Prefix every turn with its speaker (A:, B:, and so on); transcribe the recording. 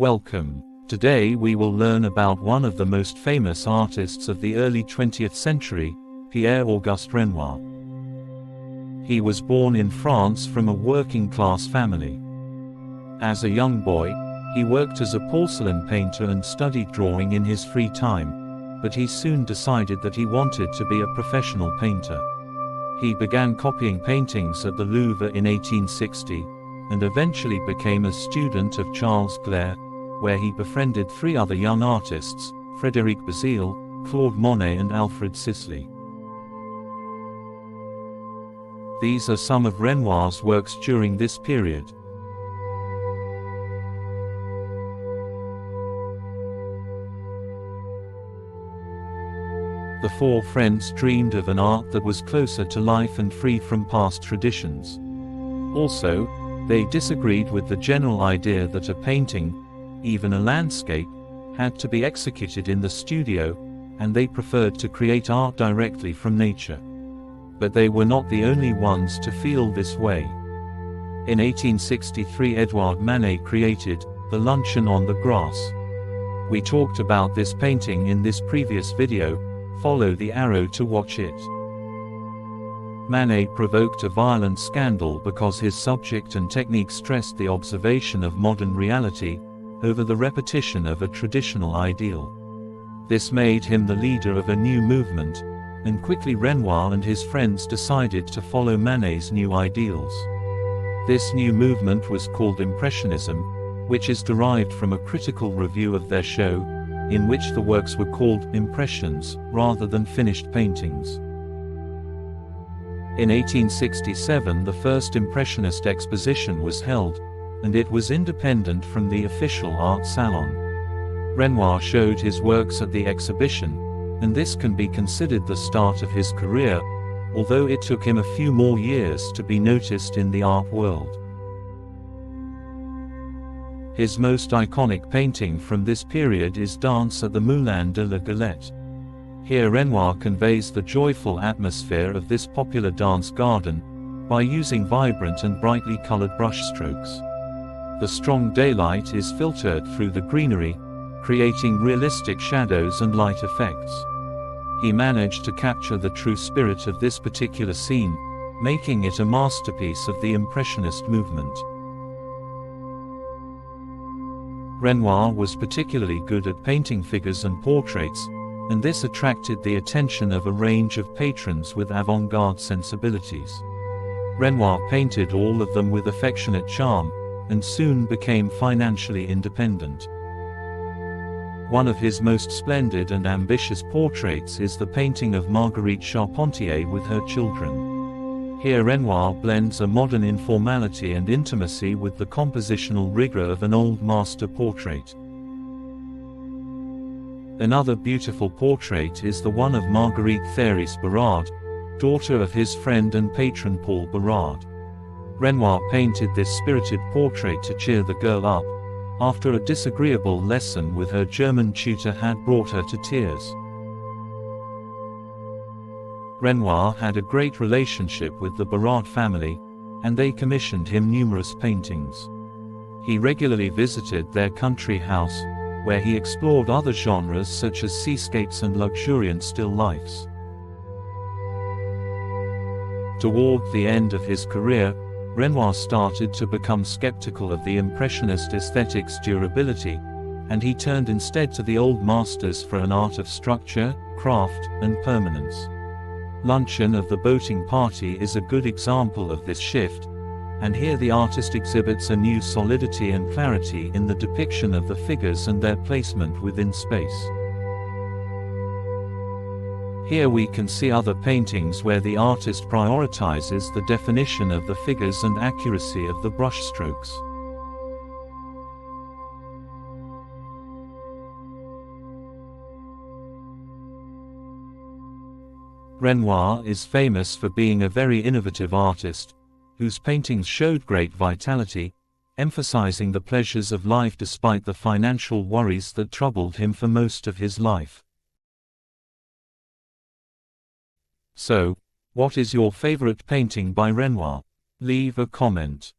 A: Welcome. Today we will learn about one of the most famous artists of the early 20th century, Pierre-Auguste Renoir. He was born in France from a working-class family. As a young boy, he worked as a porcelain painter and studied drawing in his free time, but he soon decided that he wanted to be a professional painter. He began copying paintings at the Louvre in 1860, and eventually became a student of Charles Galette, where he befriended three other young artists, Frédéric Bazille, Claude Monet and Alfred Sisley. These are some of Renoir's works during this period. The four friends dreamed of an art that was closer to life and free from past traditions. Also, they disagreed with the general idea that a painting, even a landscape, had to be executed in the studio, and they preferred to create art directly from nature. But they were not the only ones to feel this way. In 1863, Edouard Manet created The Luncheon on the Grass. We talked about this painting in this previous video. Follow the arrow to watch it. Manet provoked a violent scandal because his subject and technique stressed the observation of modern reality over the repetition of a traditional ideal. This made him the leader of a new movement, and quickly Renoir and his friends decided to follow Manet's new ideals. This new movement was called Impressionism, which is derived from a critical review of their show, in which the works were called impressions, rather than finished paintings. In 1867 the first Impressionist exposition was held, and it was independent from the official art salon. Renoir showed his works at the exhibition, and this can be considered the start of his career, although it took him a few more years to be noticed in the art world. His most iconic painting from this period is Dance at the Moulin de la Galette. Here Renoir conveys the joyful atmosphere of this popular dance garden by using vibrant and brightly colored brushstrokes. The strong daylight is filtered through the greenery, creating realistic shadows and light effects. He managed to capture the true spirit of this particular scene, making it a masterpiece of the Impressionist movement. Renoir was particularly good at painting figures and portraits, and this attracted the attention of a range of patrons with avant-garde sensibilities. Renoir painted all of them with affectionate charm, and soon became financially independent. One of his most splendid and ambitious portraits is the painting of Marguerite Charpentier with her children. Here Renoir blends a modern informality and intimacy with the compositional rigor of an old master portrait. Another beautiful portrait is the one of Marguerite Thérèse Bérard, daughter of his friend and patron Paul Bérard. Renoir painted this spirited portrait to cheer the girl up, after a disagreeable lesson with her German tutor had brought her to tears. Renoir had a great relationship with the Bérard family, and they commissioned him numerous paintings. He regularly visited their country house, where he explored other genres such as seascapes and luxuriant still lifes. Toward the end of his career, Renoir started to become skeptical of the Impressionist aesthetic's durability, and he turned instead to the old masters for an art of structure, craft, and permanence. Luncheon of the Boating Party is a good example of this shift, and here the artist exhibits a new solidity and clarity in the depiction of the figures and their placement within space. Here we can see other paintings where the artist prioritizes the definition of the figures and accuracy of the brushstrokes. Renoir is famous for being a very innovative artist, whose paintings showed great vitality, emphasizing the pleasures of life despite the financial worries that troubled him for most of his life. So, what is your favorite painting by Renoir? Leave a comment.